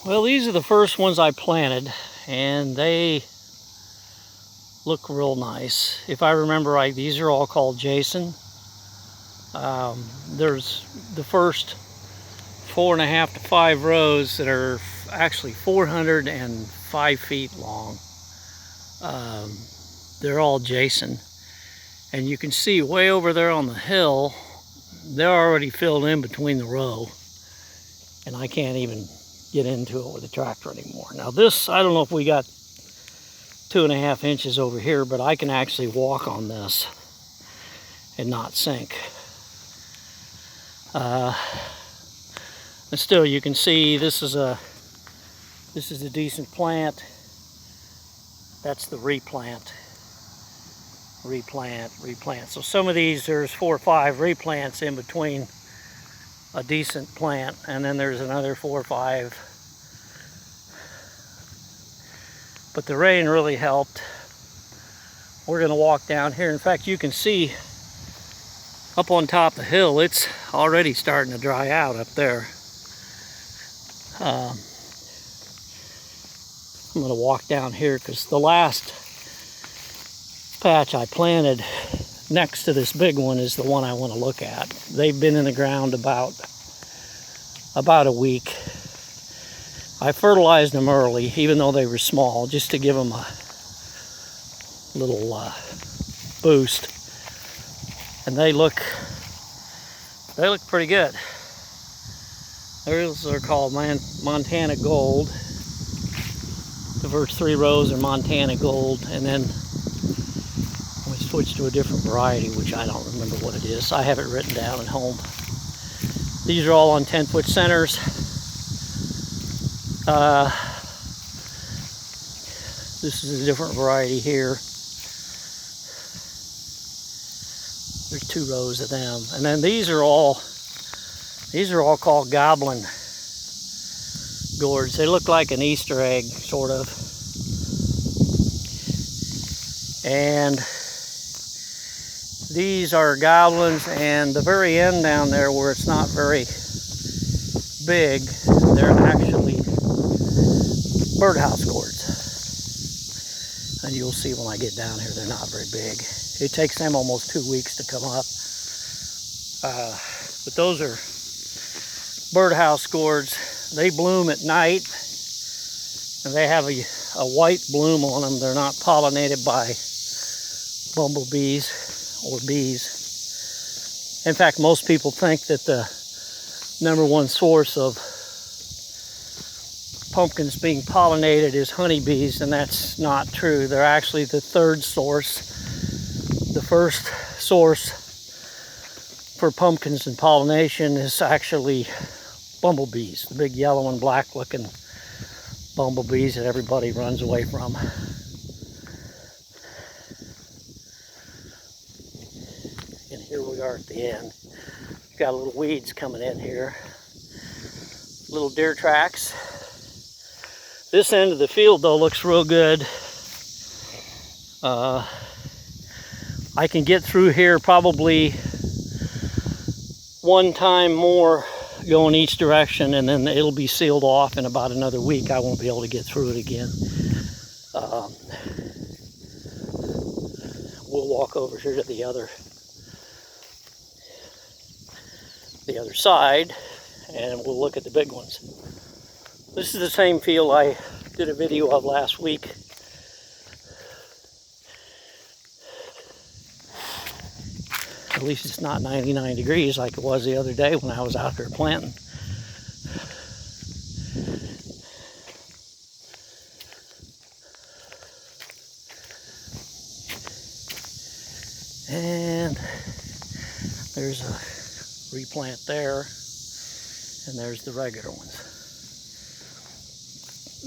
Well, these are the first ones I planted, and they look real nice. If I remember right, these are all called Jason. There's the first 4.5 to 5 rows that are actually 405 feet long. They're all Jason. And you can see way over there on the hill, they're already filled in between the row. And I can't even get into it with the tractor anymore. Now this, I don't know if we got 2.5 inches over here, but I can actually walk on this and not sink. And still, you can see this is a decent plant. That's the replant. So some of these, there's 4 or 5 replants in between a decent plant, and then there's another 4 or 5. But the rain really helped. We're gonna walk down here. In fact, you can see up on top of the hill, it's already starting to dry out up there. I'm gonna walk down here because the last patch I planted next to this big one is the one I want to look at. They've been in the ground about a week. I fertilized them early, even though they were small, just to give them a little boost. And they look pretty good. Those are called Montana Gold. The first 3 rows are Montana Gold, and then we switched to a different variety, which I don't remember what it is. I have it written down at home. These are all on 10-foot centers. This is a different variety here. There's 2 rows of them, and then these are all called Goblin gourds. They look like an Easter egg, sort of. And these are goblins, and the very end down there where it's not very big, they're actually birdhouse gourds. And you'll see when I get down here, they're not very big. It takes them almost 2 weeks to come up. But those are birdhouse gourds. They bloom at night, and they have a white bloom on them. They're not pollinated by bumblebees or bees. In fact, most people think that the #1 source of pumpkins being pollinated is honeybees, and that's not true. They're actually the 3rd source. The first source for pumpkins and pollination is actually bumblebees, the big yellow and black looking bumblebees that everybody runs away from. And here we are at the end. Got a little weeds coming in here. Little deer tracks. This end of the field though looks real good. I can get through here probably one time more going each direction, and then it'll be sealed off in about another week. I won't be able to get through it again. We'll walk over here to the other side, and we'll look at the big ones. This is the same field I did a video of last week. At least it's not 99 degrees like it was the other day when I was out there planting. And there's a replant there, and there's the regular ones.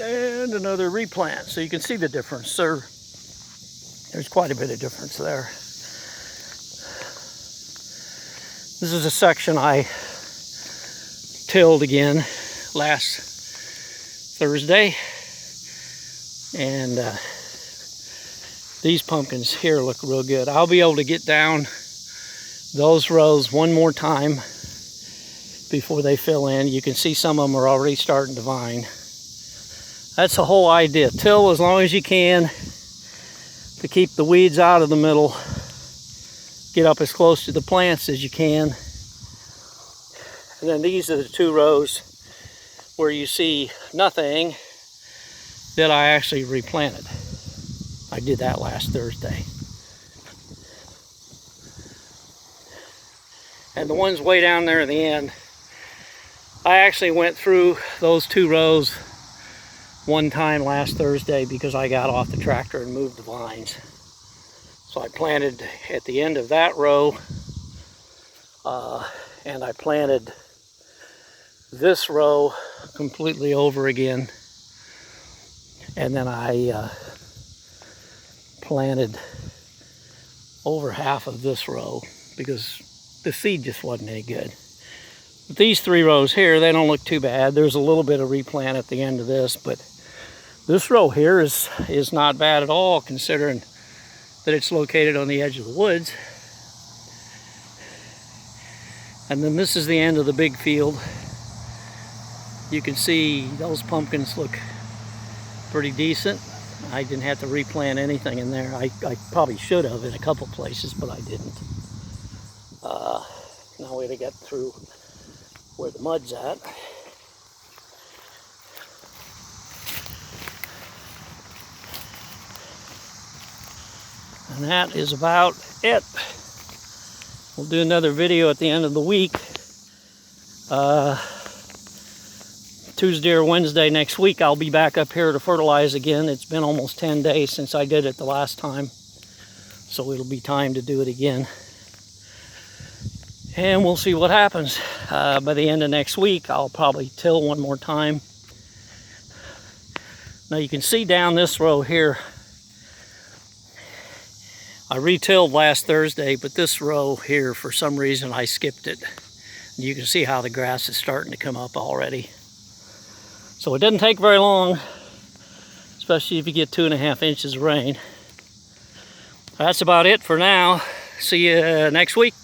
And another replant, so you can see the difference. There's quite a bit of difference there. This is a section I tilled again last Thursday, and these pumpkins here look real good. I'll be able to get down those rows one more time before they fill in. You can see some of them are already starting to vine. That's the whole idea. Till as long as you can to keep the weeds out of the middle. Get up as close to the plants as you can. And then these are the 2 rows where you see nothing that I actually replanted. I did that last Thursday. And the ones way down there in the end, I actually went through those 2 rows one time last Thursday because I got off the tractor and moved the vines. So I planted at the end of that row, and I planted this row completely over again. And then I planted over half of this row because the seed just wasn't any good. But these 3 rows here, they don't look too bad. There's a little bit of replant at the end of this, but this row here is not bad at all considering that it's located on the edge of the woods. And then this is the end of the big field. You can see those pumpkins look pretty decent. I didn't have to replant anything in there. I probably should have in a couple places, but I didn't. Now we gotta get through where the mud's at. And that is about it. We'll do another video at the end of the week. Tuesday or Wednesday next week, I'll be back up here to fertilize again. It's been almost 10 days since I did it the last time. So it'll be time to do it again. And we'll see what happens. By the end of next week, I'll probably till one more time. Now you can see down this row here, I retilled last Thursday, but this row here, for some reason, I skipped it. And you can see how the grass is starting to come up already. So it doesn't take very long, especially if you get 2.5 inches of rain. That's about it for now. See you next week.